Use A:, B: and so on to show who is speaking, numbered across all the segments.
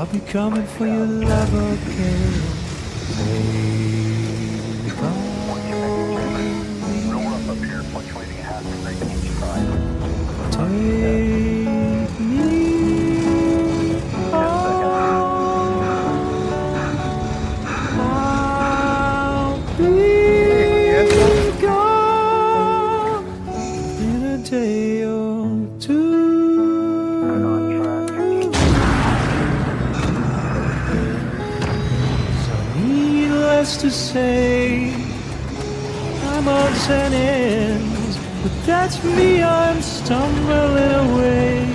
A: I'll be coming for your love again. Take on take me I'll be gone in a day or two. So needless to say, I'm on 10 ends, but that's me, I'm stumbling away.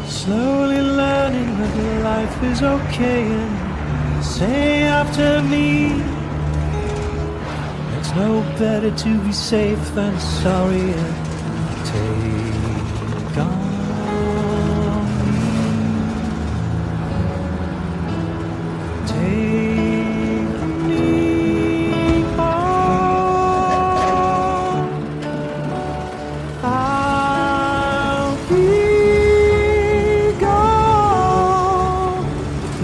A: Slowly learning that life is okay, and say after me, it's no better to be safe than sorry, and take on me. Take me home. I'll be gone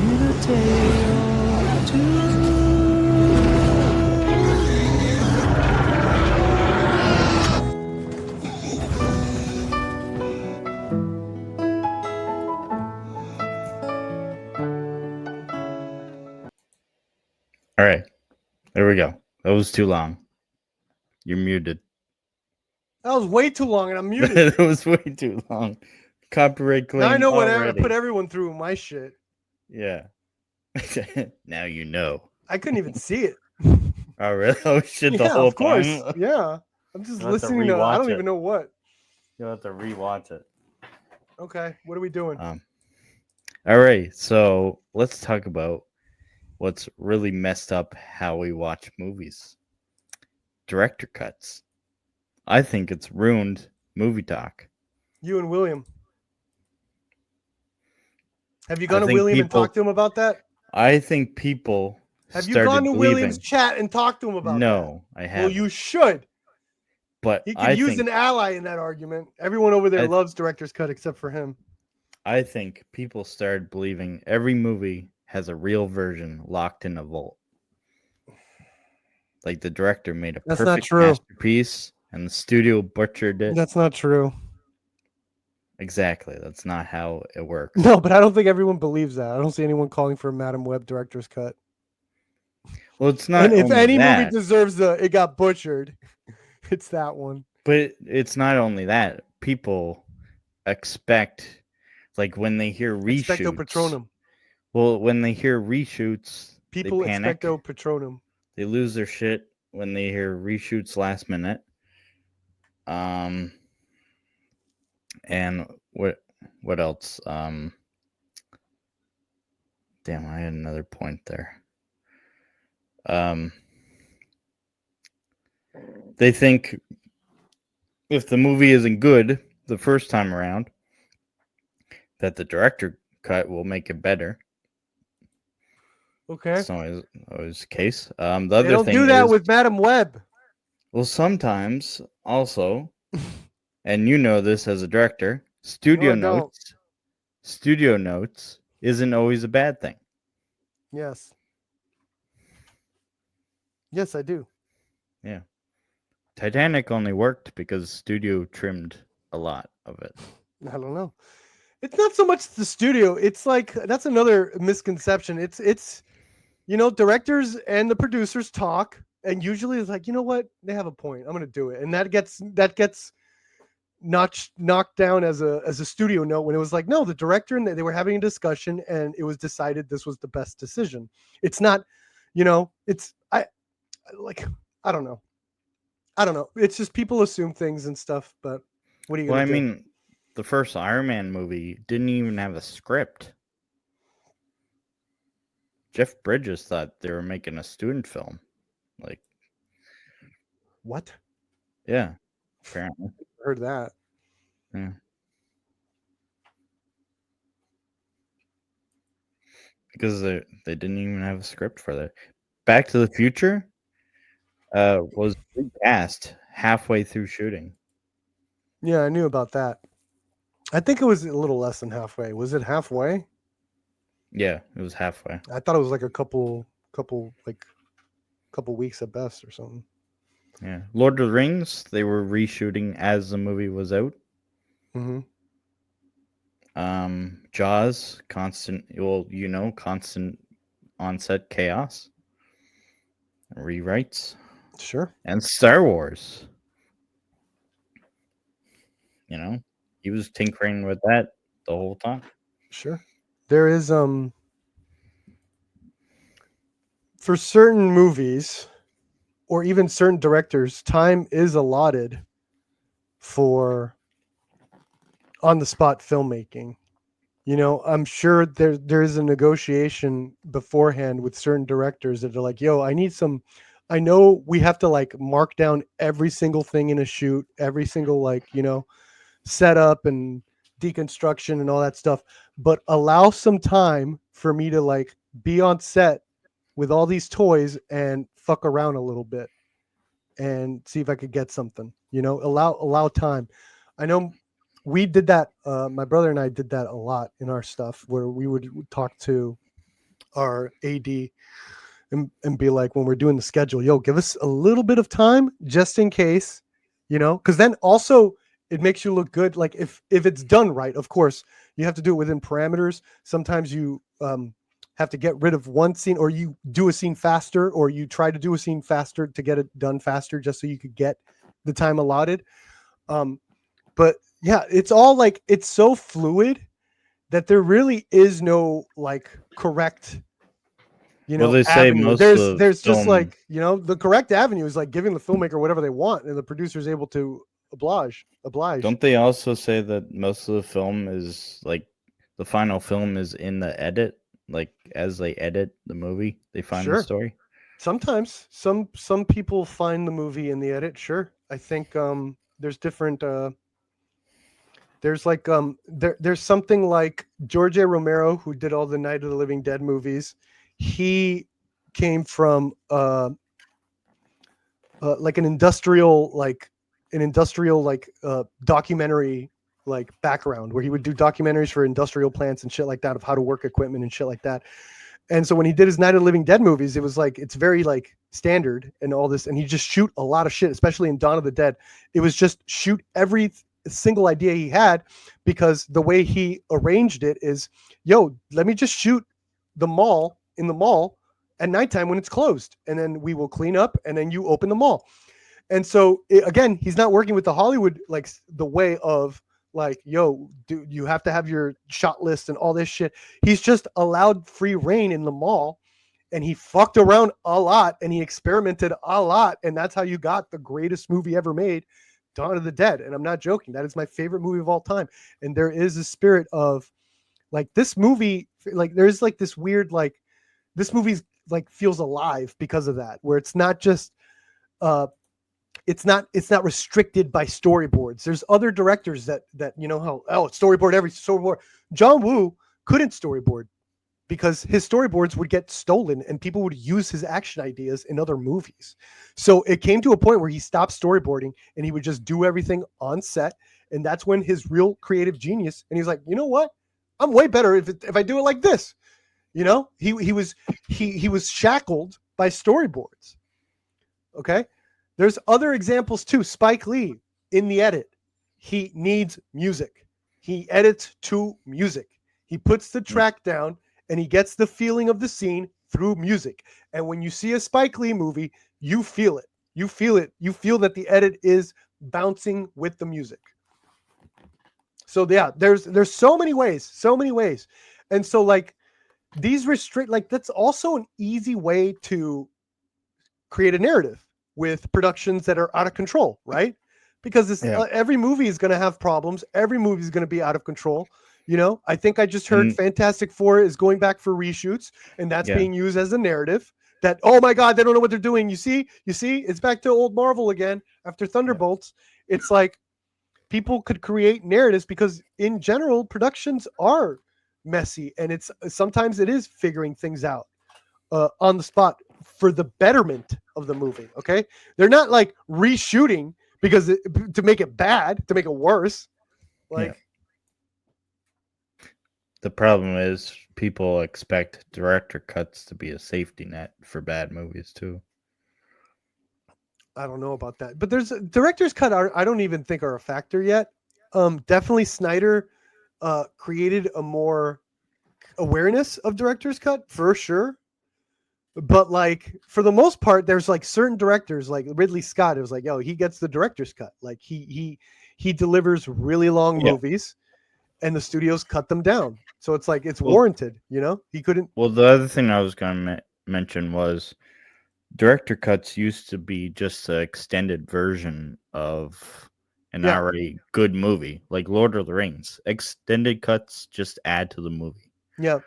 A: in a day or two.
B: All right. There we go. That was too long. You're muted.
C: That was way too long, and I'm muted.
B: That was way too long. Copyright claim
C: Now I know what I
B: already.
C: put everyone through my shit.
B: Yeah. Now you know.
C: I couldn't even see it.
B: Oh, really? Oh, shit, the
C: Yeah,
B: whole
C: of course.
B: time?
C: Yeah. I'm just
B: You'll have to
C: listening to I don't
B: rewatch
C: even
B: it.
C: know what.
B: You'll have to rewatch it.
C: Okay, what are we doing?
B: All right. So let's talk about what's really messed up how we watch movies. Director cuts. I think it's ruined movie talk.
C: You and William. Have you
B: I
C: gone to
B: think
C: William and
B: people-
C: talked to him about that?
B: I think people
C: Have you
B: started
C: gone to
B: believing.
C: William's chat and talked to him about that?
B: No, I
C: Well,
B: haven't.
C: you should.
B: But
C: He could
B: I
C: use
B: think
C: an ally in that argument. Everyone over there
B: I-
C: loves director's cut except for him.
B: I think people started believing every movie has a real version locked in a vault. Like the director made a
C: That's not
B: perfect
C: true.
B: masterpiece and the studio butchered it.
C: That's not true.
B: Exactly. That's not how it works.
C: No, but I don't think everyone believes that. I don't see anyone calling for a Madam Web director's cut.
B: Well, it's not
C: And if
B: only
C: any
B: that,
C: movie deserves it got butchered, it's that one.
B: but it's not only that. People expect, like when they hear
C: Expecto
B: reshoots.
C: Patronum.
B: Well, when they hear reshoots,
C: People
B: they panic.
C: expecto Patronum.
B: They lose their shit when they hear reshoots last minute. And what else? Damn, I had another point there. They think if the movie isn't good the first time around, that the director cut will make it better.
C: Okay.
B: That's not always the case. The
C: They
B: other
C: don't
B: thing
C: do that
B: is,
C: with Madam Web.
B: well, sometimes also, and you know this as a director, studio
C: No, I don't.
B: notes isn't always a bad thing.
C: Yes. Yes, I do.
B: Yeah. Titanic only worked because studio trimmed a lot of it.
C: I don't know. It's not so much the studio. It's like that's another misconception. It's directors and the producers talk, and usually it's like, you know what? They have a point. I'm gonna do it. And that gets knocked down as a studio note when it was like, no, the director and they were having a discussion and it was decided this was the best decision. It's not, it's I don't know. It's just people assume things and stuff, but what are you
B: Well,
C: gonna
B: I
C: do?
B: mean, the first Iron Man movie didn't even have a script. Jeff Bridges thought they were making a student film. Like,
C: What?
B: yeah, apparently.
C: Heard that.
B: Yeah. Because they didn't even have a script for that. Back to the Future was recast halfway through shooting.
C: Yeah, I knew about that. I think it was a little less than halfway. Was it halfway?
B: Yeah, it was halfway.
C: I thought it was like a couple weeks at best or something.
B: Yeah. Lord of the Rings, they were reshooting as the movie was out.
C: Mm-hmm.
B: Jaws, constant onset chaos. Rewrites.
C: Sure.
B: And Star Wars. You know, he was tinkering with that the whole time.
C: Sure. There is for certain movies or even certain directors, time is allotted for on the spot filmmaking. You know, I'm sure there is a negotiation beforehand with certain directors that are like, yo, I know we have to like mark down every single thing in a shoot, every single like, setup and deconstruction and all that stuff, but allow some time for me to like be on set with all these toys and fuck around a little bit and see if I could get something. Allow time. I know we did that. My brother and I did that a lot in our stuff, where we would talk to our AD and be like, when we're doing the schedule, yo, give us a little bit of time just in case, because then also it makes you look good. Like if it's done right, of course, you have to do it within parameters. Sometimes you have to get rid of one scene, or you do a scene faster, or you try to do a scene faster to get it done faster, just so you could get the time allotted. But yeah, it's all like, it's so fluid that there really is no like correct,
B: Well, they say
C: avenue.
B: most
C: There's
B: of
C: just
B: film-
C: like, the correct avenue is like giving the filmmaker whatever they want, and the producer is able to oblige.
B: Don't they also say that most of the film is like the final film is in the edit? Like as they edit the movie, they find the
C: Sure.
B: story.
C: Sometimes some people find the movie in the edit. Sure. I think there's different there's like there's something like George A. Romero, who did all the Night of the Living Dead movies. He came from like an industrial documentary like background, where he would do documentaries for industrial plants and shit like that, of how to work equipment and shit like that. And so when he did his Night of the Living Dead movies, it was like, it's very like standard and all this, and he just shoot a lot of shit, especially in Dawn of the Dead. It was just shoot every single idea he had, because the way he arranged it is, yo, let me just shoot in the mall at nighttime when it's closed, and then we will clean up, and then you open the mall. And so again, he's not working with the Hollywood, like the way of like, yo, dude, you have to have your shot list and all this shit. He's just allowed free reign in the mall, and he fucked around a lot, and he experimented a lot. And that's how you got the greatest movie ever made, Dawn of the Dead. And I'm not joking. That is my favorite movie of all time. And there is a spirit of like this movie, like there's like this weird, like this movie's like feels alive because of that, where it's not just, it's not restricted by storyboards. There's other directors that storyboard every storyboard. John Woo couldn't storyboard because his storyboards would get stolen and people would use his action ideas in other movies. So it came to a point where he stopped storyboarding and he would just do everything on set. And that's when his real creative genius, and he's like, you know what? I'm way better if I do it like this. He was shackled by storyboards. Okay. There's other examples too. Spike Lee in the edit, he needs music. He edits to music. He puts the track down and he gets the feeling of the scene through music. And when you see a Spike Lee movie, you feel it. You feel it. You feel that the edit is bouncing with the music. So yeah, there's so many ways. And so like these that's also an easy way to create a narrative with productions that are out of control, right? Because every movie is going to have problems. Every movie is going to be out of control. I think I just heard Fantastic Four is going back for reshoots, and that's being used as a narrative that, oh my God, they don't know what they're doing. You see, it's back to old Marvel again after Thunderbolts. Yeah. It's like people could create narratives because in general, productions are messy, and sometimes it is figuring things out on the spot for the betterment of the movie. Okay. They're not like reshooting because to make it bad, to make it worse. Like
B: the problem is people expect director cuts to be a safety net for bad movies too.
C: I don't know about that, but there's director's cut. I don't even think are a factor yet. Definitely Snyder created a more awareness of director's cut for sure. But like for the most part, there's like certain directors like Ridley Scott. It was like, yo, he gets the director's cut. Like he delivers really long
B: Yeah.
C: movies, and the studios cut them down. So it's like it's
B: Well-
C: warranted. You know, he couldn't.
B: Well, the other thing I was going to mention was director cuts used to be just an extended version of an
C: Yeah.
B: already good movie, like Lord of the Rings. Extended cuts just add to the movie.
C: Yeah.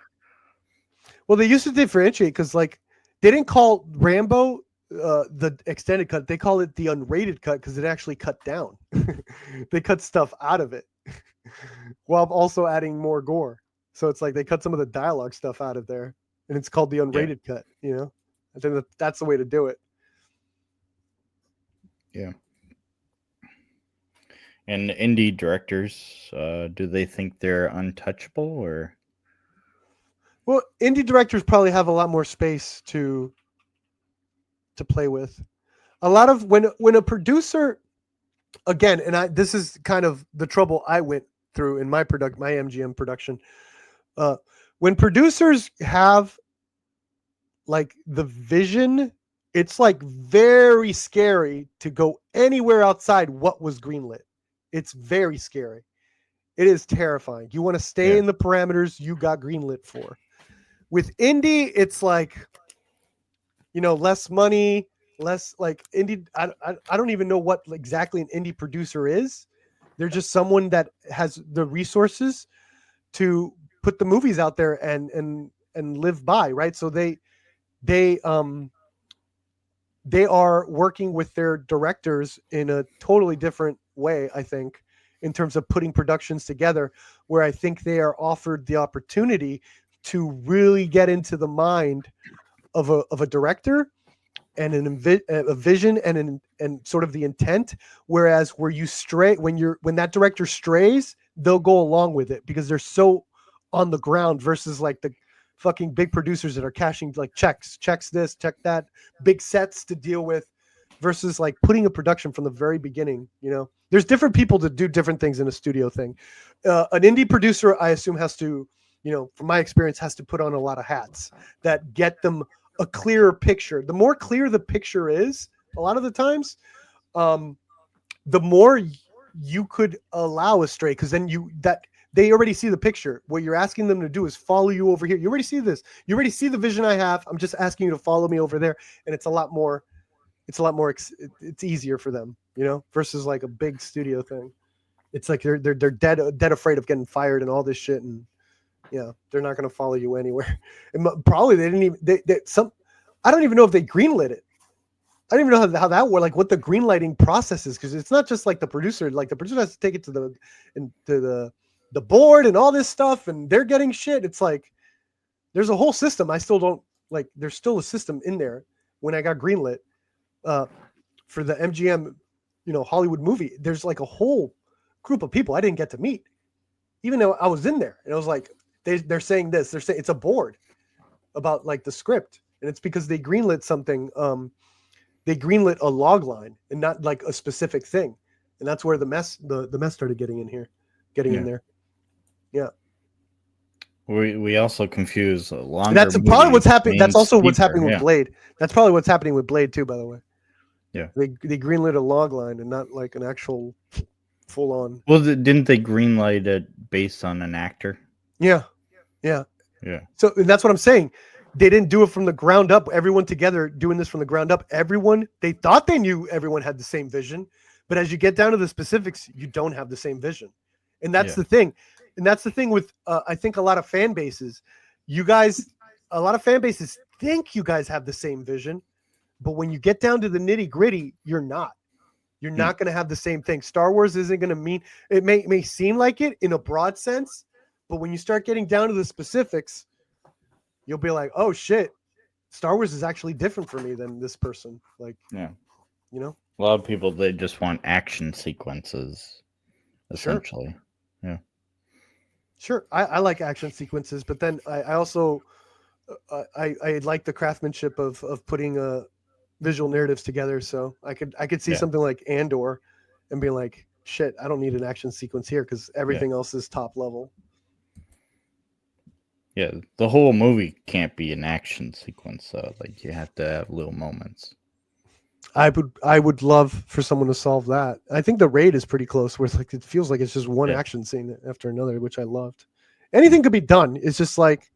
C: Well, they used to differentiate because like they didn't call Rambo the extended cut. They call it the unrated cut because it actually cut down. They cut stuff out of it while also adding more gore. So it's like they cut some of the dialogue stuff out of there, and it's called the unrated cut. You know, I think that's the way to do it.
B: Yeah. And indie directors, do they think they're untouchable or?
C: Well, indie directors probably have a lot more space to play with. A lot of when a producer, again, and this is kind of the trouble I went through in my MGM production. When producers have like the vision, it's like very scary to go anywhere outside what was greenlit. It's very scary. It is terrifying. You want to stay in the parameters you got greenlit for. With indie, it's like, you know, less money, less like indie. I don't even know what exactly an indie producer is. They're just someone that has the resources to put the movies out there and live by, right? So they are working with their directors in a totally different way, I think, in terms of putting productions together, where I think they are offered the opportunity to really get into the mind of a director and a vision and sort of the intent. Whereas where you stray, when that director strays, they'll go along with it because they're so on the ground versus like the fucking big producers that are cashing like checks this, check that, big sets to deal with versus like putting a production from the very beginning. You know, there's different people to do different things in a studio thing. An indie producer, I assume, has to, you know, from my experience, has to put on a lot of hats that get them a clearer picture. The more clear the picture is, a lot of the times, the more you could allow a stray, because then they already see the picture. What you're asking them to do is follow you over here. You already see this. You already see the vision I have. I'm just asking you to follow me over there, and it's a lot more. It's easier for them, you know, versus like a big studio thing. It's like they're dead afraid of getting fired and all this shit, and yeah, they're not going to follow you anywhere. And probably they didn't even I don't even know if they greenlit it. I don't even know how that works, like what the greenlighting process is, because it's not just like the producer. Like the producer has to take it to the board and all this stuff, and they're getting shit. It's like there's a whole system. I still don't like. There's still a system in there. When I got greenlit for the MGM, you know, Hollywood movie, there's like a whole group of people I didn't get to meet, even though I was in there. And it was like they're saying this. They're saying it's a board about like the script, and it's because they greenlit something. They greenlit a log line and not like a specific thing, and that's where the mess started getting in there. Yeah.
B: We also confuse longer.
C: And that's probably what's happening. That's also what's happening with
B: yeah.
C: Blade. That's probably what's happening with Blade too, by the way.
B: Yeah.
C: They greenlit a log line and not like an actual full on.
B: Well, didn't they greenlight it based on an actor?
C: Yeah. So and that's what I'm saying. They didn't do it from the ground up. Everyone together doing this from the ground up. They thought they knew everyone had the same vision, but as you get down to the specifics, you don't have the same vision, and that's the thing. And that's the thing with I think a lot of fan bases. A lot of fan bases think you guys have the same vision, but when you get down to the nitty gritty, you're not. You're not going to have the same thing. Star Wars isn't going to mean it. May seem like it in a broad sense, but when you start getting down to the specifics, you'll be like, oh shit, Star Wars is actually different for me than this person. Like,
B: Yeah.
C: You know,
B: A lot of people, they just want action sequences, essentially.
C: Sure, I like action sequences, but then I also I like the craftsmanship of putting visual narratives together. So I could see
B: Yeah.
C: something like Andor, and being like, shit, I don't need an action sequence here because everything else is top level.
B: Yeah, the whole movie can't be an action sequence, so like you have to have little moments.
C: I would love for someone to solve that. I think the Raid is pretty close, where it's like it feels like it's just one
B: Yeah.
C: action scene after another, which I loved. Anything could be done. It's just like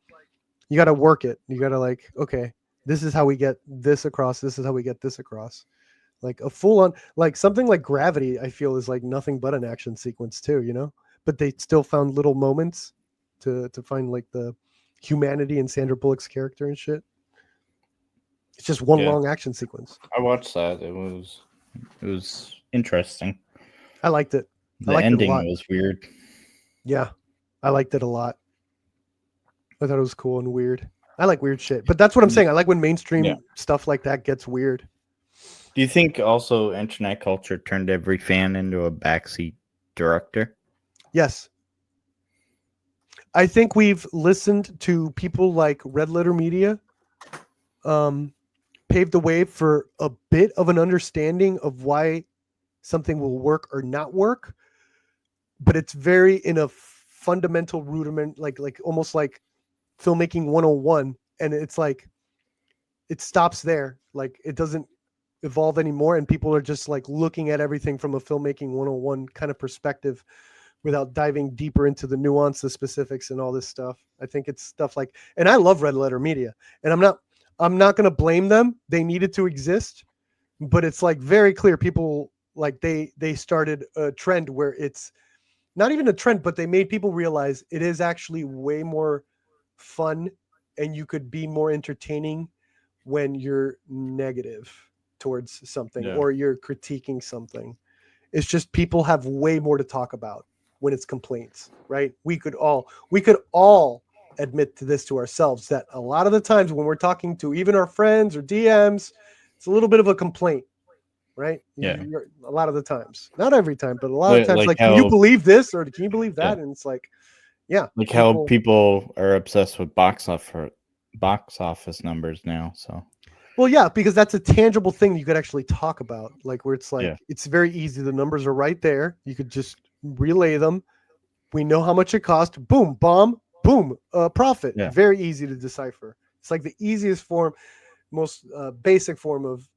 C: you got to work it. You got to like, okay, this is how we get this across. This is how we get this across. Like a full on, like something like Gravity, I feel is like nothing but an action sequence too, you know. But they still found little moments to find like the humanity in Sandra Bullock's character and shit. It's just one
B: Yeah.
C: long action sequence.
B: I watched that. It was interesting.
C: I liked it. I
B: The
C: liked it a
B: ending
C: lot.
B: was weird.
C: Yeah, I liked it a lot. I thought it was cool and weird. I like weird shit, but that's what I'm saying. I like when mainstream
B: Yeah.
C: stuff like that gets weird.
B: Do you think also internet culture turned every fan into a backseat director?
C: Yes. I think we've listened to people like Red Letter Media pave the way for a bit of an understanding of why something will work or not work, but it's very in a fundamental rudiment, like almost like filmmaking 101, and it's like it stops there. Like it doesn't evolve anymore, and people are just like looking at everything from a filmmaking 101 kind of perspective without diving deeper into the nuance, the specifics, and all this stuff. I think it's stuff like, and I love Red Letter Media, and I'm not going to blame them. They needed to exist, but it's like very clear people like they started a trend where it's not even a trend, but they made people realize it is actually way more fun, and you could be more entertaining when you're negative towards something
B: Yeah.
C: or you're critiquing something. It's just people have way more to talk about when it's complaints, right? We could all admit to this to ourselves that a lot of the times when we're talking to even our friends or DMs, it's a little bit of a complaint, right?
B: Yeah.
C: A lot of the times, not every time, but a lot of times,
B: Like
C: can you
B: how-
C: believe this or can you believe that?
B: Yeah.
C: And it's like, yeah,
B: Like how people are obsessed with box office numbers now. So
C: well, yeah, because that's a tangible thing you could actually talk about, like where it's like
B: Yeah.
C: it's very easy. The numbers are right there. You could just relay them. We know how much it cost. Boom, bomb, boom, profit.
B: Yeah.
C: Very easy to decipher. It's like the easiest form, most basic form of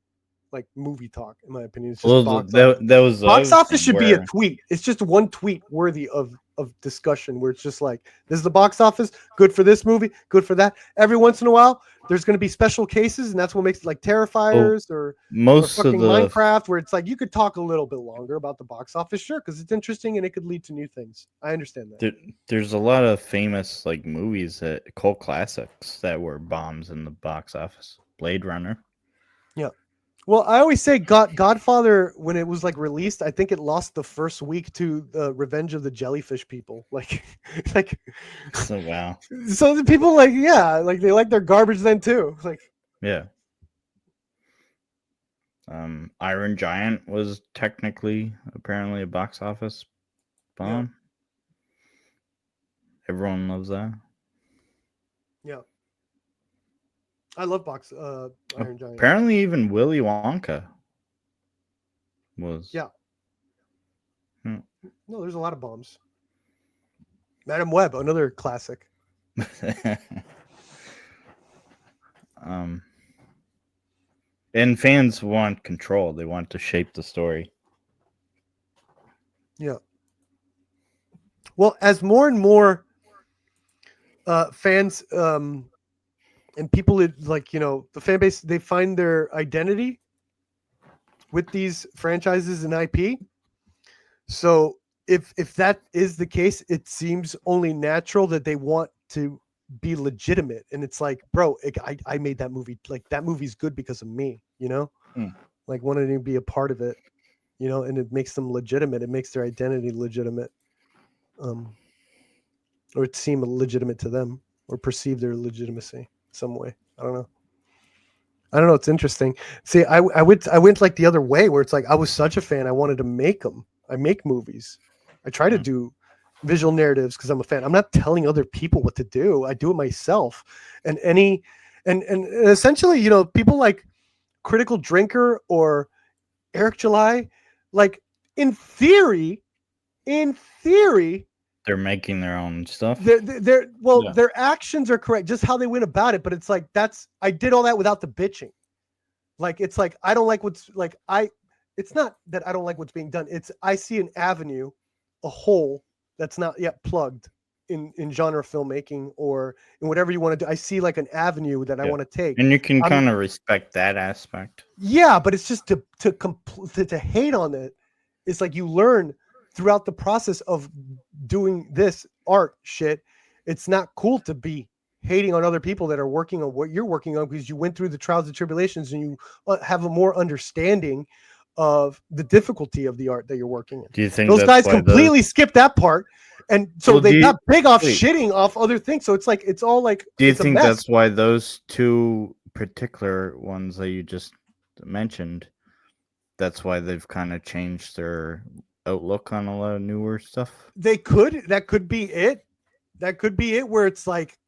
C: like movie talk, in my opinion. It's just
B: well,
C: box
B: that,
C: office.
B: that was the
C: Box
B: other
C: office
B: thing
C: should be a
B: where-
C: tweet. It's just one tweet worthy of discussion where it's just like, this is the box office, good for this movie, good for that. Every once in a while, there's going to be special cases, and that's what makes it like Terrifiers or
B: most of
C: fucking
B: the
C: Minecraft, where it's like you could talk a little bit longer about the box office, sure, because it's interesting and it could lead to new things. I understand that.
B: there's a lot of famous like movies that cult classics that were bombs in the box office. Blade Runner.
C: Well, I always say Godfather, when it was like released, I think it lost the first week to Revenge of the Jellyfish People. Like, like
B: So wow.
C: so the people like, yeah, like they like their garbage then too. Like,
B: Yeah. Iron Giant was technically apparently a box office bomb. Everyone loves that.
C: yeah, I love Iron Giant.
B: Apparently even Willy Wonka was.
C: Yeah. No, there's a lot of bombs. Madam Web, another classic.
B: And fans want control. They want to shape the story.
C: Yeah. Well, as more and more fans and people like, you know, the fan base, they find their identity with these franchises and IP. So if that is the case, it seems only natural that they want to be legitimate. And it's like, bro, I made that movie. Like that movie's good because of me, you know, like wanting to be a part of it, you know, and it makes them legitimate. It makes their identity legitimate. Or it seem legitimate to them or perceive their legitimacy some way. I don't know. It's interesting. See, I went like the other way where it's like, I was such a fan. I wanted to make them. I make movies. I try to do visual narratives because I'm a fan. I'm not telling other people what to do. I do it myself. And essentially, you know, people like Critical Drinker or Eric July, like in theory,
B: They're making their own stuff.
C: well,
B: Yeah.
C: their actions are correct, just how they went about it. But it's like I did all that without the bitching. Like it's like I don't like what's like it's not that I don't like what's being done. It's I see an avenue, a hole that's not yet plugged in genre filmmaking or in whatever you want to do. I see like an avenue that I
B: Yeah.
C: want to take.
B: And you can
C: I'm-
B: kind of respect that aspect.
C: Yeah, but it's just to hate on it. It's like you learn throughout the process of doing this art shit. It's not cool to be hating on other people that are working on what you're working on because you went through the trials and tribulations and you have a more understanding of the difficulty of the art that you're working in.
B: Do you think
C: Those
B: that's
C: guys
B: why
C: completely skipped that part. And so
B: Well,
C: they
B: do you-
C: got big off
B: wait.
C: shitting off other things. So it's like, it's all like,
B: Do you
C: it's a
B: think
C: mess.
B: that's why those two particular ones that you just mentioned, that's why they've kind of changed their outlook on a lot of newer stuff?
C: That could be it. That could be it where it's like,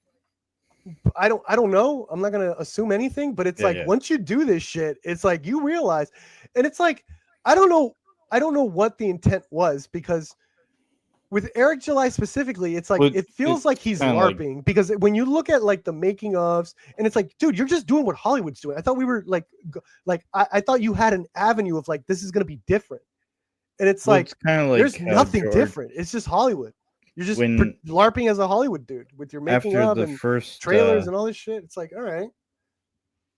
C: I don't know. I'm not going to assume anything, but it's
B: Yeah,
C: like,
B: yeah.
C: once you do this shit, it's like you realize, and it's like, I don't know what the intent was because with Eric July specifically, it's like,
B: Well,
C: it feels
B: it's
C: like he's
B: kinda like-
C: LARPing because when you look at like the making ofs and it's like, dude, you're just doing what Hollywood's doing. I thought we were like I thought you had an avenue of like, this is going to be different. And it's
B: Well,
C: like,
B: it's kind of like
C: there's
B: how
C: nothing
B: George-
C: different. It's just Hollywood. You're just
B: When-
C: LARPing as a Hollywood dude with your making
B: After
C: of
B: the
C: and
B: first
C: trailers and all this shit. It's like, all right.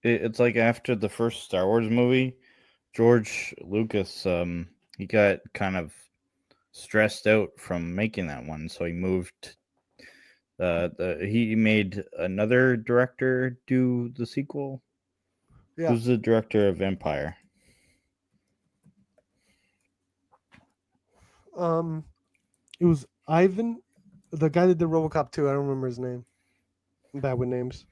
B: it's like after the first Star Wars movie, George Lucas, he got kind of stressed out from making that one, so he moved. He made another director do the sequel.
C: Yeah.
B: Who's the director of Empire?
C: It was Ivan, the guy that did RoboCop 2. I don't remember his name. I'm bad with names.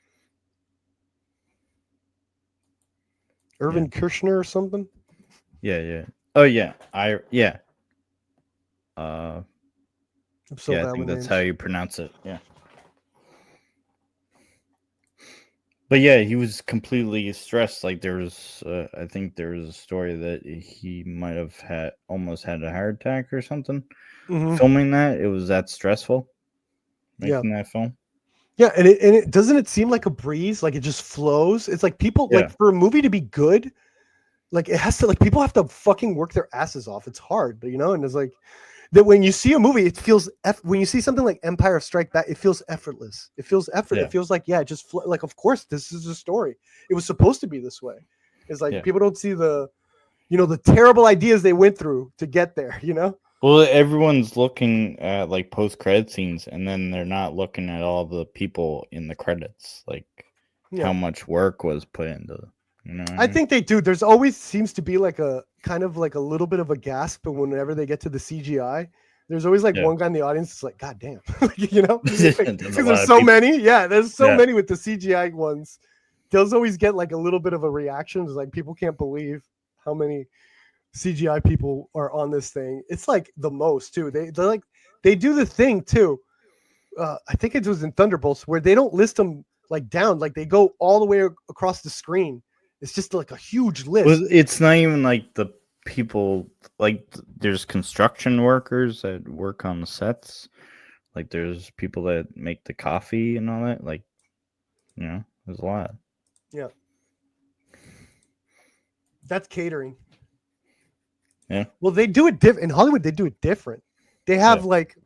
C: Irvin Kershner or something.
B: Yeah. Oh yeah, yeah.
C: I'm so
B: Yeah,
C: bad
B: I think
C: with
B: that's
C: names.
B: how you pronounce it. Yeah. But yeah, he was completely stressed. Like there was, I think there was a story that he might have almost had a heart attack or something.
C: Mhm.
B: Filming that, it was that stressful.
C: Yeah.
B: Making that film.
C: Yeah, and it doesn't it seem like a breeze, like it just flows. It's like people
B: Yeah.
C: like for a movie to be good, like it has to like people have to fucking work their asses off. It's hard, but you know, and it's like that when you see a movie, it feels when you see something like Empire Strike Back, it feels effortless. It feels
B: Yeah.
C: It feels like it just like of course this is a story. It was supposed to be this way. It's like
B: Yeah.
C: people don't see the the terrible ideas they went through to get there, you know?
B: Well, everyone's looking at like post-credit scenes, and then they're not looking at all the people in the credits, like
C: Yeah.
B: how much work was put into. You know, what
C: I think they do. There's always seems to be like a kind of like a little bit of a gasp, but whenever they get to the CGI, there's always like
B: Yeah.
C: one guy in the audience that's like, God damn, you know,
B: There's a
C: because
B: lot
C: there's
B: of
C: so
B: people.
C: many. Yeah, there's so
B: Yeah.
C: many with the CGI ones. Those always get like a little bit of a reaction. It's like people can't believe how many CGI people are on this thing. It's like the most too. They do the thing too. I think it was in Thunderbolts where they don't list them like down, like they go all the way across the screen. It's just like a huge list.
B: Well, it's not even like the people. Like there's construction workers that work on the sets. Like there's people that make the coffee and all that. Like, there's a lot.
C: Yeah. That's catering.
B: Yeah.
C: Well, they do it different in Hollywood. They do it different. They have like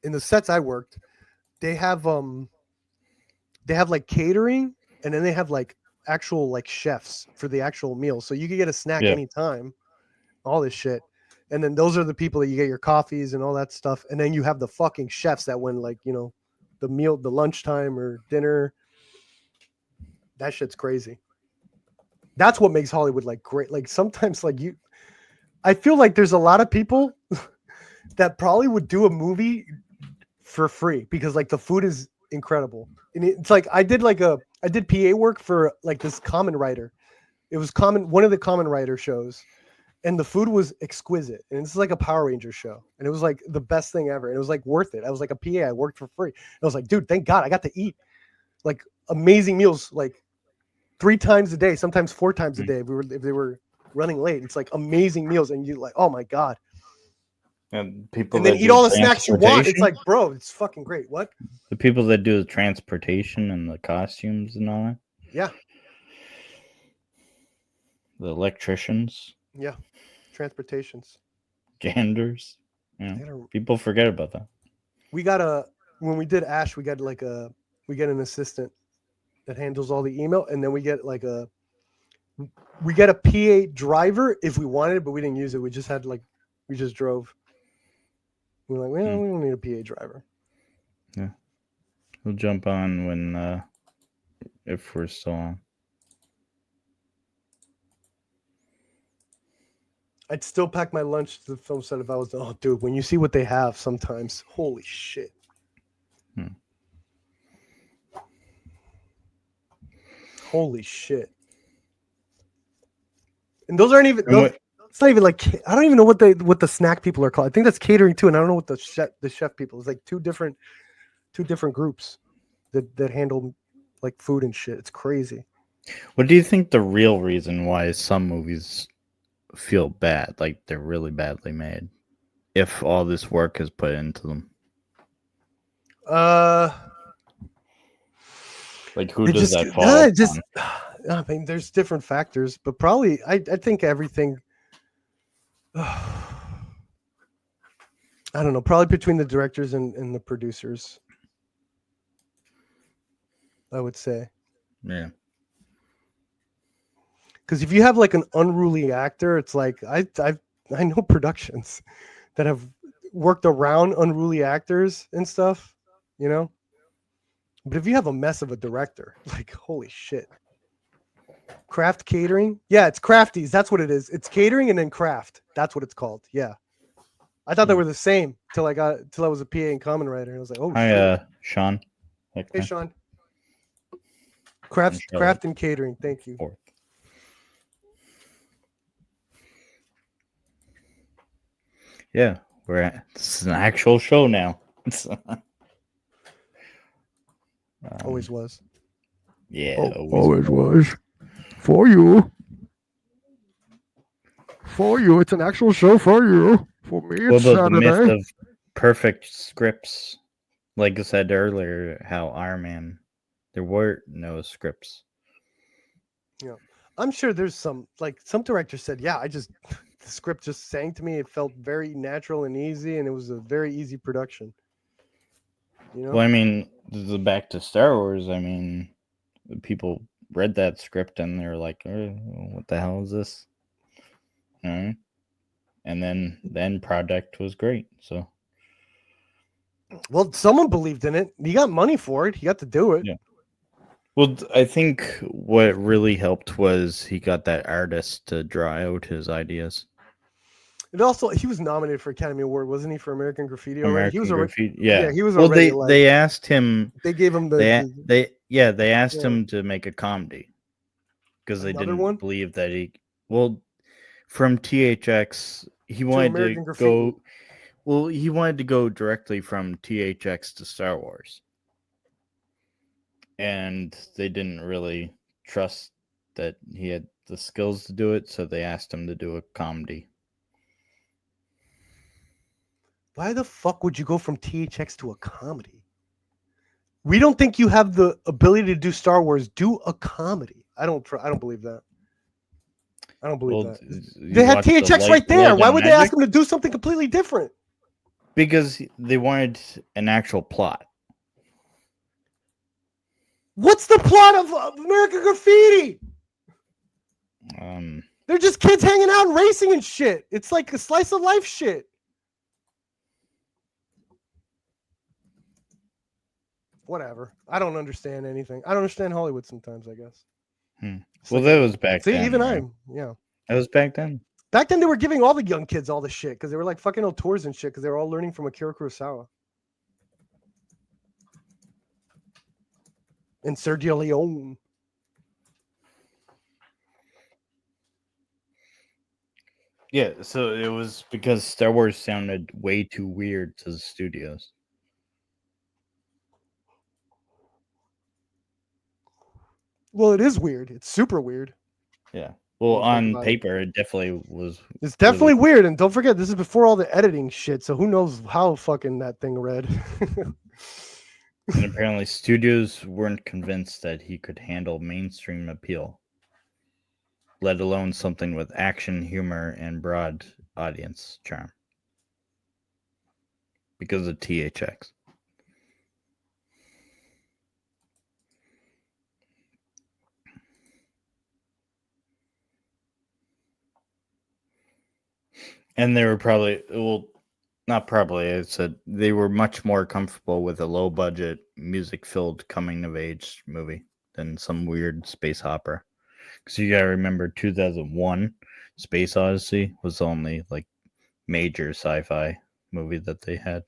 C: in the sets I worked, they have like catering, and then they have like actual like chefs for the actual meal. So you can get a snack
B: Yeah.
C: anytime. All this shit. And then those are the people that you get your coffees and all that stuff. And then you have the fucking chefs that when like, the meal, the lunchtime or dinner. That shit's crazy. That's what makes Hollywood like great. Like sometimes like I feel like there's a lot of people that probably would do a movie for free because like the food is incredible. And it's like I did PA work for like this Common Writer. It was one of the Common Writer shows. and the food was exquisite. And it's like a Power Ranger show, and it was like the best thing ever. And it was like worth it. I was like a PA. I worked for free. And I was like, dude, thank God I got to eat like amazing meals, like 3 times a day, sometimes 4 times a day. If they were running late, it's like amazing meals, and you like, oh my God.
B: And people
C: And then
B: that
C: eat
B: do
C: all the snacks you want. It's
B: transportation,
C: like, bro, it's fucking great. What?
B: the people that do the transportation and the costumes and all that,
C: Yeah,
B: the electricians,
C: yeah. Transportations.
B: janitors.
C: They gotta-
B: People forget about that.
C: We got when we did Ash, we got we get an assistant that handles all the email, and then we get a PA driver if we wanted, but we didn't use it. We just drove. We were like, well, we don't need a PA driver.
B: We'll jump on when if we're still on.
C: I'd still pack my lunch to the film set if I was. Oh, dude, when you see what they have, sometimes, holy shit. Holy shit. And those aren't even. It's not even like, I don't even know what the snack people are called. I think that's catering too, and I don't know what the chef people. It's like two different groups that handle like food and shit. It's crazy.
B: What do you think the real reason why some movies feel bad, like they're really badly made, if all this work is put into them? Like who does that fall on?
C: I mean, there's different factors, but probably I think everything. I don't know. Probably between the directors and the producers, I would say.
B: Yeah.
C: Because if you have like an unruly actor, it's like I know productions that have worked around unruly actors and stuff, you know. But if you have a mess of a director, like holy shit. Craft catering, yeah, it's Crafties. That's what it is. It's catering and then craft. That's what it's called. Yeah, I thought they were the same till I was a PA and common writer, and I was like, oh,
B: Hi,
C: shit.
B: Sean.
C: Hey, Sean. Craft and catering. Thank you.
B: Yeah, this is an actual show now.
C: Always was.
B: Yeah,
C: always was. For you. For you. It's an actual show for you. For me, it's
B: what about
C: Saturday.
B: the myth of perfect scripts? Like I said earlier, how Iron Man, there were no scripts.
C: Yeah, I'm sure there's some director said, yeah, the script just sang to me. It felt very natural and easy, and it was a very easy production. You know?
B: Well, I mean, back to Star Wars. I mean, people read that script and they're like, "What the hell is this?" And then the end product was great. So,
C: well, someone believed in it. He got money for it. He got to do it.
B: Yeah. Well, I think what really helped was he got that artist to draw out his ideas.
C: It also, he was nominated for Academy Award, wasn't he, for American Graffiti already? He was
B: Graffiti, yeah.
C: He was
B: well,
C: already.
B: They asked him.
C: They gave him
B: they asked him to make a comedy because they didn't believe that he. Well, from THX, he wanted to go. Well, he wanted to go directly from THX to Star Wars, and they didn't really trust that he had the skills to do it, so they asked him to do a comedy.
C: Why the fuck would you go from THX to a comedy? We don't think you have the ability to do Star Wars. Do a comedy. I don't believe that. I don't believe that. They had THX right there. Why would they ask them to do something completely different?
B: Because they wanted an actual plot.
C: What's the plot of American Graffiti? They're just kids hanging out and racing and shit. It's like a slice of life shit. Whatever. I don't understand anything. I don't understand Hollywood sometimes, I guess.
B: Well, that was back then.
C: See, even yeah.
B: That was back then.
C: Back then, they were giving all the young kids all the shit because they were like fucking tours and shit because they were all learning from Akira Kurosawa and Sergio Leone.
B: Yeah, so it was because Star Wars sounded way too weird to the studios.
C: Well, it is weird. It's super weird.
B: Yeah. Well,
C: when you think
B: on
C: about it.
B: paper, it definitely was.
C: It's definitely weird, and don't forget this is before all the editing shit. So who knows how fucking that thing read?
B: And apparently, studios weren't convinced that he could handle mainstream appeal, let alone something with action, humor, and broad audience charm. Because of THX. And they were probably, well, not probably, I said they were much more comfortable with a low budget, music filled coming of age movie than some weird space opera. Because you gotta remember 2001 Space Odyssey was the only like major sci fi movie that they had.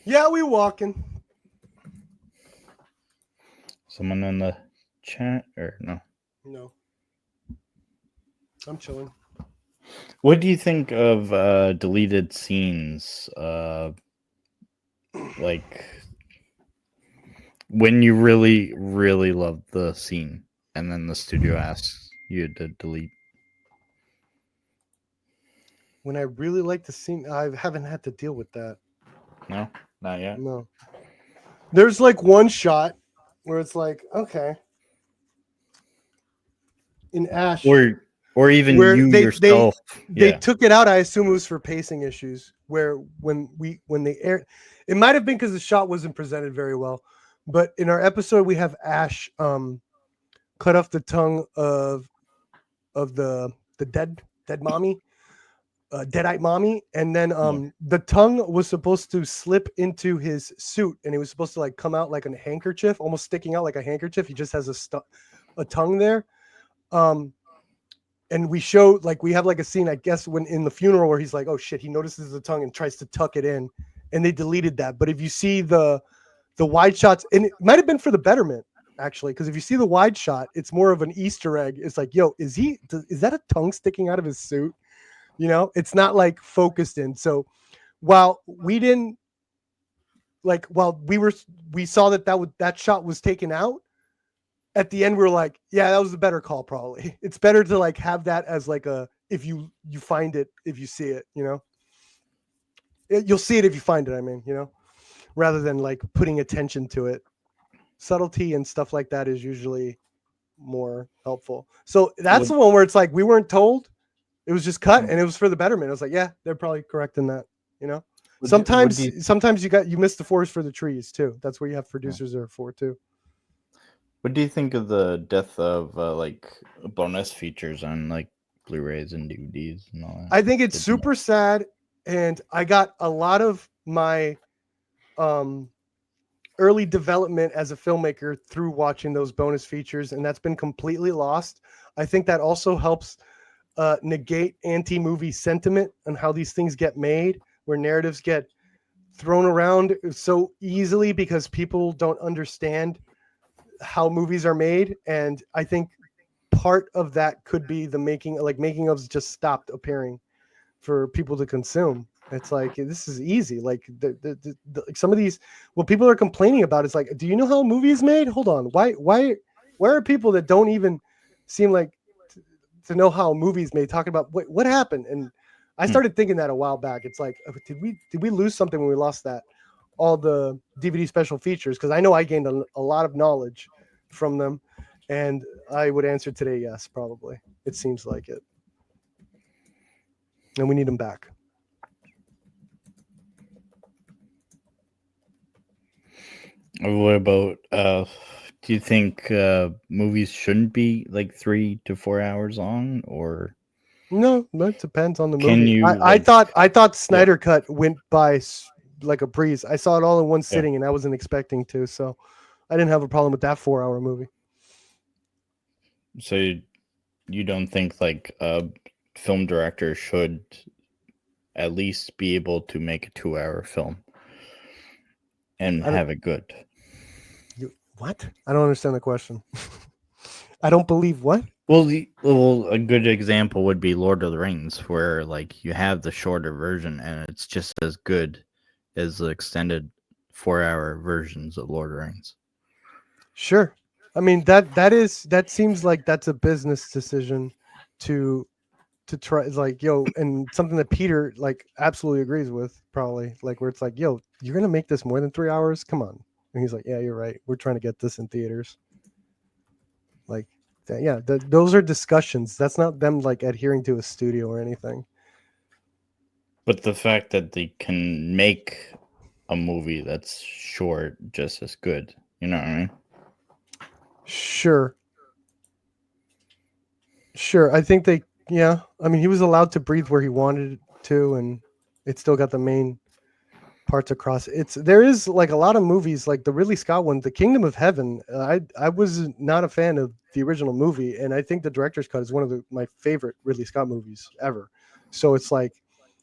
C: Yeah, we walking.
B: Someone in the chat or no?
C: No, I'm chilling.
B: What do you think of deleted scenes? Like when you really, really love the scene and then the studio asks you to delete.
C: When I really like the scene, I haven't had to deal with that.
B: No, not yet.
C: No. There's like one shot where it's like, okay. In Ash,
B: Or even
C: where
B: you yourself.
C: they
B: Yeah.
C: took it out. I assume it was for pacing issues. Where when they aired, it might have been because the shot wasn't presented very well. But in our episode, we have Ash cut off the tongue of the dead mommy, deadite mommy, and then the tongue was supposed to slip into his suit, and it was supposed to like come out like a handkerchief, almost sticking out like a handkerchief. He just has a tongue there. And we show like we have like a scene, I guess, when in the funeral where he's like, oh shit, he notices the tongue and tries to tuck it in, and they deleted that. But if you see the wide shots, and it might have been for the betterment actually, because if you see the wide shot, it's more of an Easter egg. It's like, yo, is that a tongue sticking out of his suit? You know, it's not like focused in. So while we didn't like, while we saw that shot was taken out. At the end, we were like, yeah, that was a better call. Probably it's better to like have that as like a, if you find it, if you see it, you know, you'll see it if you find it. I mean, you know, rather than like putting attention to it, subtlety and stuff like that is usually more helpful. So that's the one where it's like, we weren't told, it was just cut and it was for the betterment. I was like, yeah, they're probably correct in that, you know, sometimes you miss the forest for the trees too. That's what you have producers there for too.
B: What do you think of the death of like bonus features on like Blu-rays and DVDs and all that?
C: I think it's super sad, and I got a lot of my early development as a filmmaker through watching those bonus features, and that's been completely lost. I think that also helps negate anti-movie sentiment and how these things get made, where narratives get thrown around so easily because people don't understand how movies are made. And I think part of that could be the making ofs just stopped appearing for people to consume. It's like, this is easy. Like like some of these, what people are complaining about is like, do you know how a movie is made? Hold on. Why are people that don't even seem like to know how a movie is made talking about what happened? And I started thinking that a while back. It's like, did we lose something when we lost that? All the DVD special features, because I know I gained a lot of knowledge from them, and I would answer today, yes, probably. It seems like it, and we need them back.
B: What about do you think movies shouldn't be like 3 to 4 hours long, or
C: no? That depends on the
B: can
C: movie.
B: you?
C: I thought Snyder Cut went by like a breeze. I saw it all in one sitting, and I wasn't expecting to, so I didn't have a problem with that 4-hour movie.
B: So you don't think like a film director should at least be able to make a 2-hour film and have it good?
C: What? I don't understand the question. I don't believe what?
B: Well, a good example would be Lord of the Rings, where like you have the shorter version and it's just as good as the extended 4-hour versions of Lord of the Rings.
C: Sure. I mean that seems like that's a business decision to try. It's like, yo, and something that Peter like absolutely agrees with, probably, like, where it's like, yo, you're gonna make this more than 3 hours? Come on. And he's like, yeah, you're right. We're trying to get this in theaters. Like, yeah, those are discussions. That's not them like adhering to a studio or anything.
B: But the fact that they can make a movie that's short just as good, you know what I mean?
C: Sure. I think yeah. I mean, he was allowed to breathe where he wanted to, and it still got the main parts across. There is like a lot of movies, like the Ridley Scott one, The Kingdom of Heaven. I was not a fan of the original movie, and I think the director's cut is one of my favorite Ridley Scott movies ever. So it's like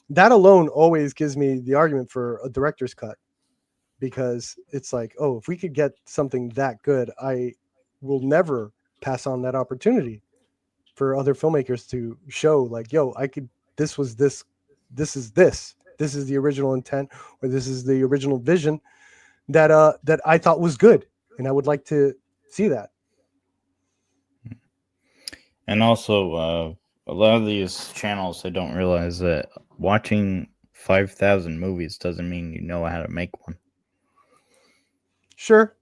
C: that alone always gives me the argument for a director's cut, because it's like, oh, if we could get something that good, I will never pass on that opportunity for other filmmakers to show, like, yo, I could, this was this is the original intent, or this is the original vision that I thought was good, and I would like to see that.
B: And also, a lot of these channels, they don't realize that watching 5,000 movies doesn't mean you know how to make one.
C: Sure.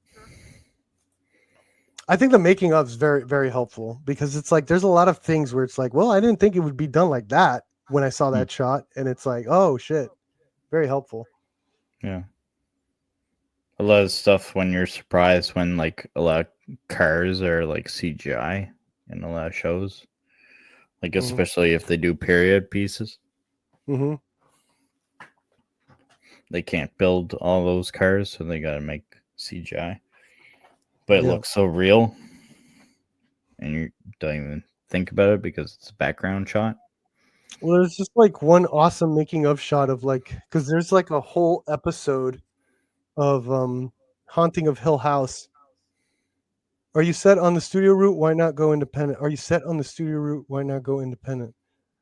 C: I think the making of is very, very helpful, because it's like there's a lot of things where it's like, well, I didn't think it would be done like that when I saw that shot, and it's like, oh shit, very helpful.
B: Yeah. A lot of stuff when you're surprised when like a lot of cars are like CGI in a lot of shows. Like especially if they do period pieces.
C: Mm-hmm.
B: They can't build all those cars, so they gotta make CGI. But it looks so real, and you don't even think about it because it's a background shot.
C: Well, there's just like one awesome making of shot of like, because there's like a whole episode of Haunting of Hill House. Are you set on the studio route? Why not go independent? Are you set on the studio route? Why not go independent?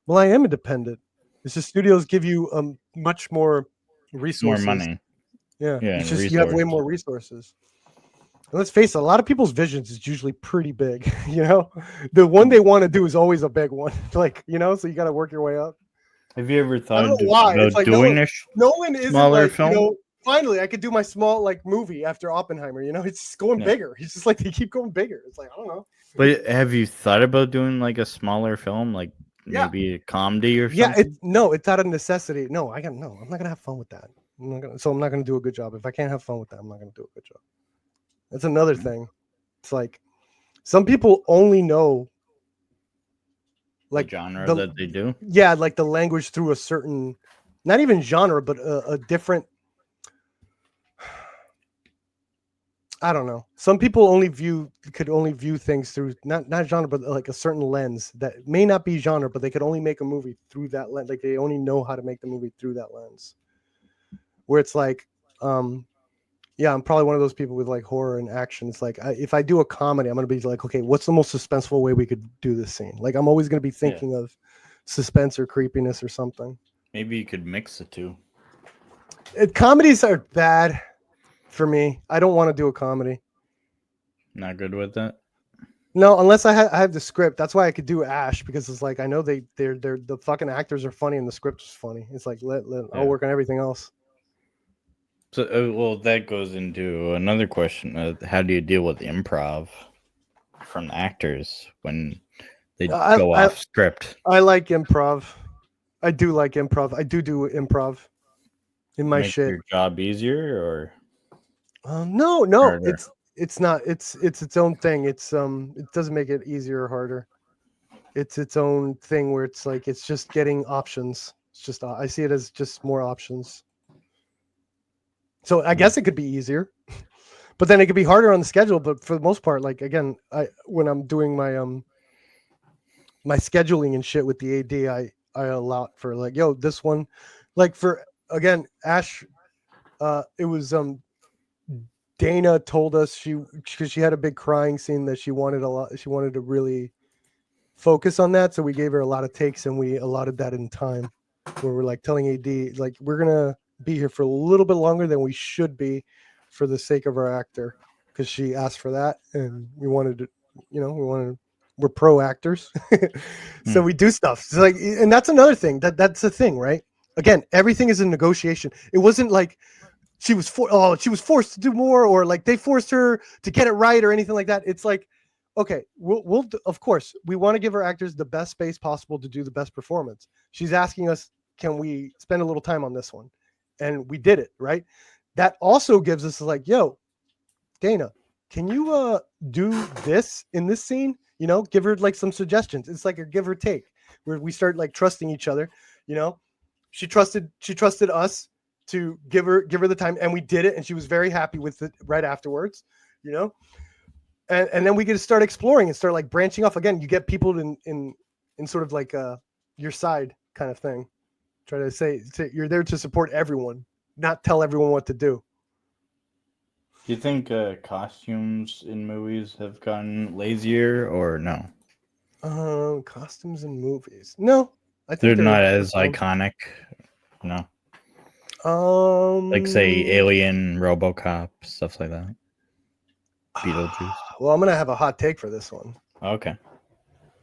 C: Well, I am independent. It's just studios give you much more resources.
B: More money.
C: Yeah.
B: Yeah,
C: It's
B: and
C: just you have way
B: resources.
C: more resources. And let's face it, a lot of people's visions is usually pretty big. You know, the one they want to do is always a big one. Like, you know, so you got to work your way up.
B: Have you ever
C: I
B: thought
C: don't know why. It's
B: about
C: like
B: doing a
C: Nolan isn't
B: smaller
C: like,
B: film?
C: you know, finally I could do my small like movie after Oppenheimer. You know, it's just going bigger. He's just like, they keep going bigger. It's like, I don't know.
B: But have you thought about doing like a smaller film, like maybe a comedy or something?
C: It's out of necessity. No, I'm not gonna have fun with that. I'm not gonna do a good job. If I can't have fun with that, I'm not gonna do a good job. That's another thing. It's like some people only know like
B: the genre that they do.
C: Yeah, like the language through a certain, not even genre, but a different. I don't know. Some people could only view things through not genre, but like a certain lens that may not be genre, but they could only make a movie through that lens. Like they only know how to make the movie through that lens. Where it's like, yeah, I'm probably one of those people with like horror and action. It's like, if I do a comedy, I'm going to be like, okay, what's the most suspenseful way we could do this scene? Like, I'm always going to be thinking of suspense or creepiness or something.
B: Maybe you could mix the two.
C: Comedies are bad for me. I don't want to do a comedy.
B: Not good with that?
C: No, unless I have the script. That's why I could do Ash, because it's like, I know they're the fucking actors are funny and the script is funny. It's like, I'll work on everything else.
B: So, well, that goes into another question. How do you deal with improv from actors when they go off script?
C: I like improv. I do like improv. I do improv in my shit.
B: Your job easier or?
C: No,
B: harder?
C: It's not. It's its own thing. It's it doesn't make it easier or harder. It's its own thing where it's like it's just getting options. It's just I see it as just more options. So I guess it could be easier, but then it could be harder on the schedule. But for the most part, like again, when I'm doing my my scheduling and shit with the AD, I allow for like, yo, this one, like for again Ash, it was Dana told us because she had a big crying scene that she wanted a lot. She wanted to really focus on that, so we gave her a lot of takes and we allotted that in time. Where we're like telling AD like we're gonna be here for a little bit longer than we should be, for the sake of our actor, because she asked for that and we wanted to, we're pro actors, so we do stuff. So like, and that's another thing that's the thing, right? Again, everything is a negotiation. It wasn't like she was forced to do more, or like they forced her to get it right or anything like that. It's like, okay, we'll of course we want to give our actors the best space possible to do the best performance. She's asking us, can we spend a little time on this one? And we did it, right? That also gives us like, yo, Dana, can you do this in this scene? Give her like some suggestions. It's like a give or take, where we start like trusting each other. She trusted us to give her the time, and we did it, and she was very happy with it right afterwards. And then we get to start exploring and start like branching off again. You get people in sort of like your side kind of thing. Try to say you're there to support everyone, not tell everyone what to do.
B: Do you think costumes in movies have gotten lazier or no?
C: Costumes in movies, no. I
B: They're
C: think
B: not as iconic, no. Like say Alien, RoboCop, stuff like that. Beetlejuice.
C: Well, I'm gonna have a hot take for this one.
B: Okay.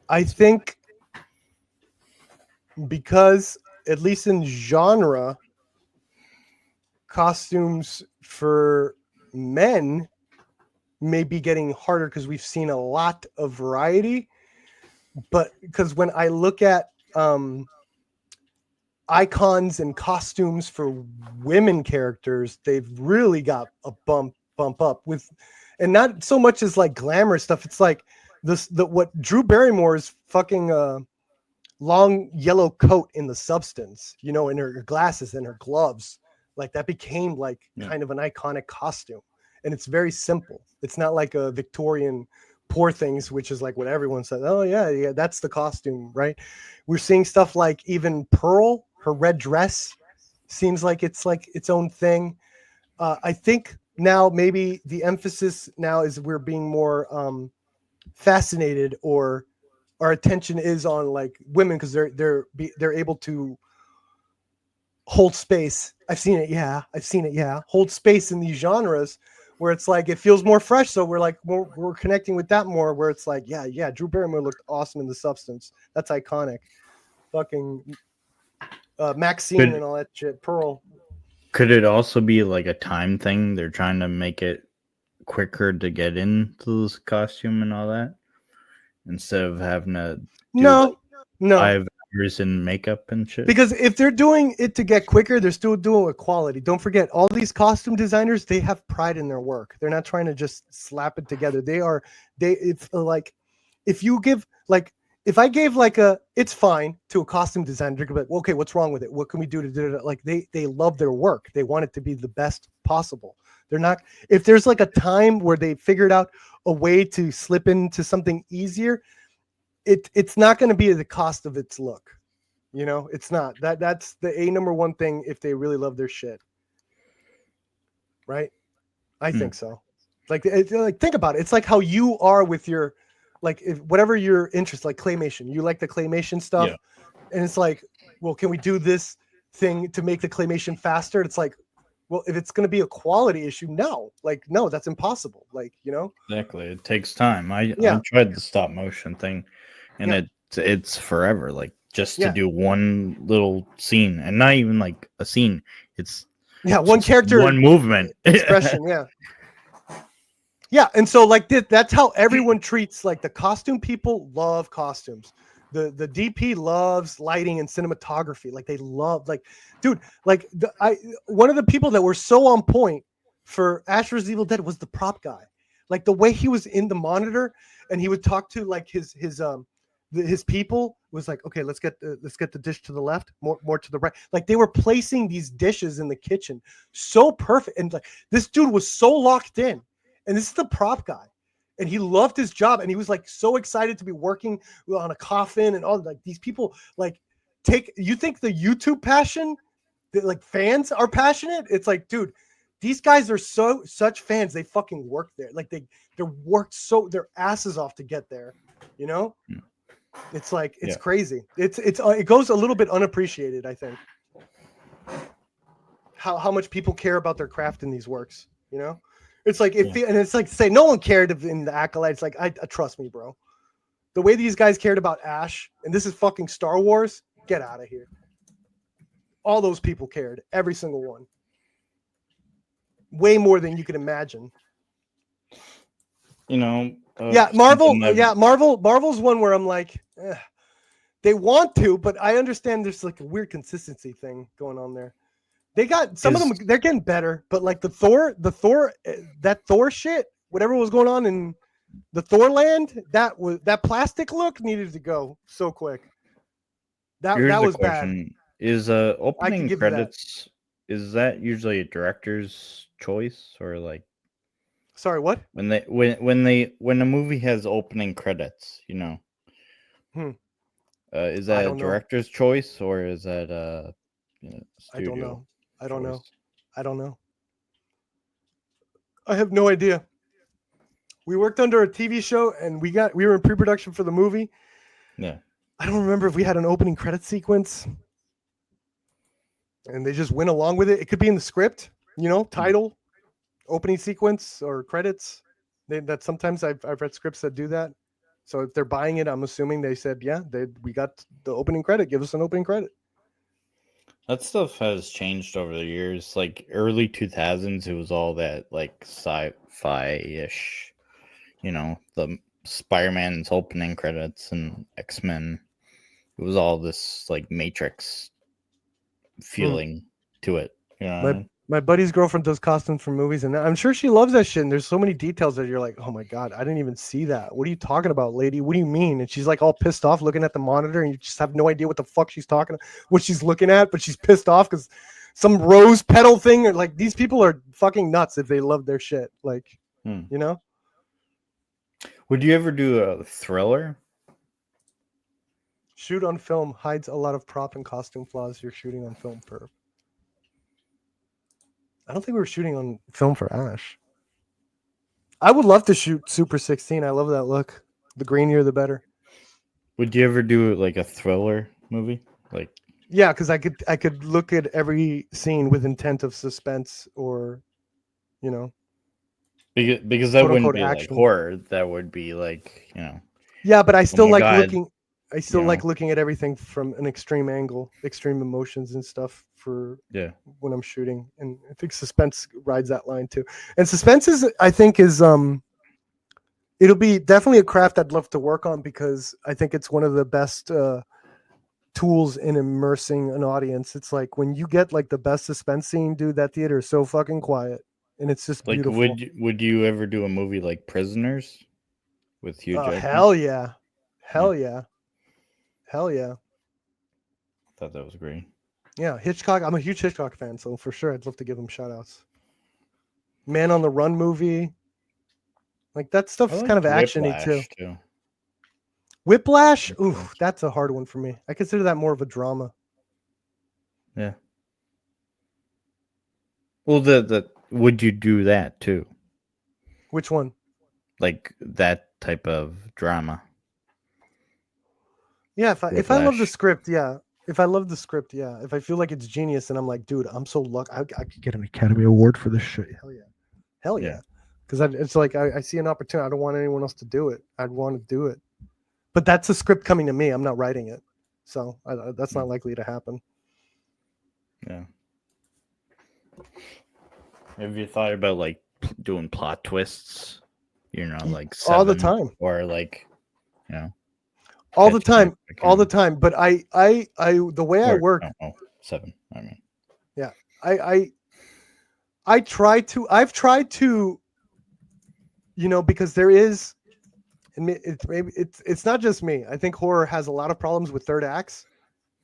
C: I think because at least in genre, costumes for men may be getting harder because we've seen a lot of variety. But because when I look at icons and costumes for women characters, they've really got a bump up with, and not so much as like glamour stuff. It's like what Drew Barrymore's fucking long yellow coat in The Substance, and her glasses and her gloves, like that became like kind of an iconic costume. And it's very simple. It's not like a Victorian Poor Things, which is like what everyone says. Oh yeah, that's the costume, right? We're seeing stuff like even Pearl, her red dress seems like it's like its own thing. I think now maybe the emphasis now is we're being more fascinated, or our attention is on like women because they're able to hold space. I've seen it. Yeah. Hold space in these genres where it's like, it feels more fresh. So we're like, we're connecting with that more, where it's like, yeah. Drew Barrymore looked awesome in The Substance. That's iconic. Fucking Maxine and all that shit. Pearl.
B: Could it also be like a time thing? They're trying to make it quicker to get into this costume and all that, instead of having to
C: no
B: 5 hours in makeup and shit.
C: Because if they're doing it to get quicker, they're still doing it with quality. Don't forget, all these costume designers, they have pride in their work. They're not trying to just slap it together. It's like, if I gave like it's fine to a costume designer, they're gonna be like, well, okay, what's wrong with it? What can we do to do it? Like they love their work. They want it to be the best possible. They're not, if there's like a time where they figured out a way to slip into something easier, it's not going to be at the cost of its look. It's not. That's the number one thing if they really love their shit. Right? I think so. Like think about it. It's like how you are with your, like, if whatever your interest, like claymation, you like the claymation stuff. Yeah. And it's like, well, can we do this thing to make the claymation faster? It's like, well, if it's going to be a quality issue, no, that's impossible.
B: Exactly. It takes time. I tried the stop motion thing, and it's forever. Like just to do one little scene, and not even like a scene. It's
C: one character,
B: one movement,
C: expression. Yeah. And so like that's how everyone treats, like the costume people love costumes. The DP loves lighting and cinematography. Like they love, like, dude, like one of the people that were so on point for Ash vs. Evil Dead was the prop guy. Like the way he was in the monitor and he would talk to like his people was like, okay, let's get the dish to the left, more to the right. Like they were placing these dishes in the kitchen so perfect, and like this dude was so locked in, and this is the prop guy. And he loved his job, and he was like so excited to be working on a coffin and all. Like these people, like, you think the YouTube passion, like fans are passionate? It's like, dude, these guys are such fans. They fucking work there. Like they're worked their asses off to get there. You know,
B: Mm.
C: it's like it's
B: Yeah.
C: crazy. It goes a little bit unappreciated, I think. How much people care about their craft in these works. You know, it's like and it's like say no one cared in the Acolytes. Like I trust me, bro. The way these guys cared about Ash, and this is fucking Star Wars. Get out of here. All those people cared. Every single one. Way more than you could imagine.
B: You know.
C: Yeah, Marvel.
B: something that-
C: Yeah, Marvel's one where I'm like, they want to, but I understand there's like a weird consistency thing going on there. They got some of them. They're getting better, but like that Thor shit, whatever was going on in the Thor land, that plastic look needed to go so quick. That
B: Here's the
C: was bad.
B: question. Is opening
C: give you that.
B: credits, is that usually a director's choice, or like
C: Sorry, what?
B: when a movie has opening credits, you know? Is
C: I
B: that a
C: don't know.
B: director's choice, or is that
C: I don't
B: studio
C: know. I don't know.
B: choice?
C: I don't know. I have no idea. We worked under a TV show and we were in pre-production for the movie.
B: Yeah.
C: I don't remember if we had an opening credit sequence. And they just went along with it. It could be in the script, you know, title, opening sequence, or credits. That sometimes I've read scripts that do that. So if they're buying it, I'm assuming they said, yeah, we got the opening credit. Give us an opening credit.
B: That stuff has changed over the years. Like early 2000s, it was all that like sci-fi-ish, you know, the Spider-Man's opening credits and X-Men. It was all this like Matrix feeling to it. You know?
C: My buddy's girlfriend does costumes for movies, and I'm sure she loves that shit. And there's so many details that you're like, oh my God, I didn't even see that. What are you talking about, lady? What do you mean? And she's like all pissed off looking at the monitor, and you just have no idea what the fuck she's what she's looking at, but she's pissed off because some rose petal thing. Or like these people are fucking nuts if they love their shit. Like, you know?
B: Would you ever do a thriller?
C: Shoot on film hides a lot of prop and costume flaws you're shooting on film for. I don't think we were shooting on film for Ash. I would love to shoot Super 16. I love that look. The greenier, the better.
B: Would you ever do like a thriller movie? Like,
C: yeah, because I could look at every scene with intent of suspense, or, you know,
B: because that wouldn't be
C: action.
B: like horror. That would be like, you know.
C: Yeah, but I still
B: my
C: like
B: God,
C: looking. I still
B: you
C: like
B: know.
C: looking at everything from an extreme angle, extreme emotions and stuff for when I'm shooting. And I think suspense rides that line too. And suspense is it'll be definitely a craft I'd love to work on, because I think it's one of the best tools in immersing an audience. It's like when you get like the best suspense scene, dude, that theater is so fucking quiet, and it's just
B: like
C: beautiful.
B: would you ever do a movie like Prisoners with Hugh Jackman?
C: Hell yeah. Hell yeah. Hell yeah.
B: Thought that was great.
C: Yeah, Hitchcock. I'm a huge Hitchcock fan, so for sure I'd love to give him shout outs. Man on the Run movie. Like that stuff's kind of actiony too. Whiplash? Ooh, that's a hard one for me. I consider that more of a drama.
B: Yeah. Well, would you do that too?
C: Which one?
B: Like that type of drama.
C: Yeah, if I love the script, yeah. If I love the script, yeah. If I feel like it's genius and I'm like, dude, I'm so lucky. I could get an Academy Award for this shit. Hell yeah. Hell yeah. Because it's like I see an opportunity. I don't want anyone else to do it. I'd want to do it. But that's a script coming to me. I'm not writing it. So that's not likely to happen.
B: Yeah. Have you thought about like doing plot twists? You know, like
C: all the time.
B: Or like, you know.
C: All the time. All the time. But I the way I work.
B: Oh, 7. I mean.
C: Yeah. I've tried to, you know, because there is, and it's not just me. I think horror has a lot of problems with third acts,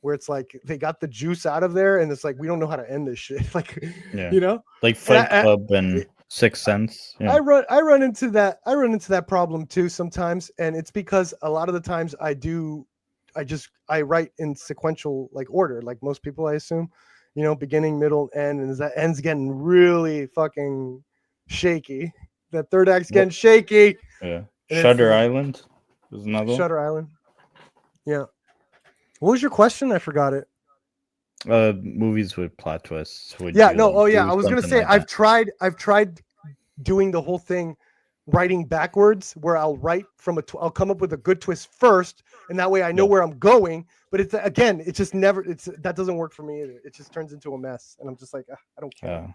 C: where it's like they got the juice out of there, and it's like we don't know how to end this shit. Like, you know,
B: like Fight Club and Sixth Sense. Yeah.
C: I run into that problem too sometimes, and it's because a lot of the times I write in sequential like order, like most people, I assume. you know, beginning, middle, end, and as that end's getting really fucking shaky. That third act's getting shaky.
B: Yeah.
C: And it's,
B: Shutter Island is another one.
C: Shutter Island. Yeah. What was your question? I forgot it.
B: Movies with plot twists. Would
C: Yeah,
B: you,
C: no,
B: like,
C: oh yeah,
B: do
C: I was gonna
B: something
C: say
B: like that?
C: I've tried doing the whole thing writing backwards where I'll write from I'll come up with a good twist first, and that way I know
B: Yeah.
C: where I'm going. But it's again, it just never that doesn't work for me either. It just turns into a mess, and I'm just like, I don't care.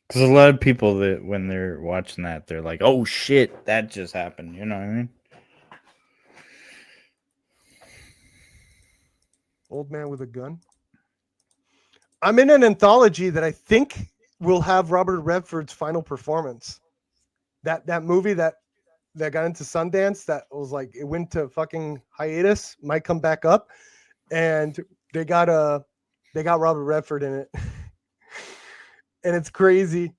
B: Because a lot of people that when they're watching that, they're like, "Oh shit, that just happened." You know what I mean?
C: Old man with a gun. I'm in an anthology that I think will have Robert Redford's final performance. That movie that got into Sundance that was like it went to fucking hiatus might come back up, and they got Robert Redford in it, and it's crazy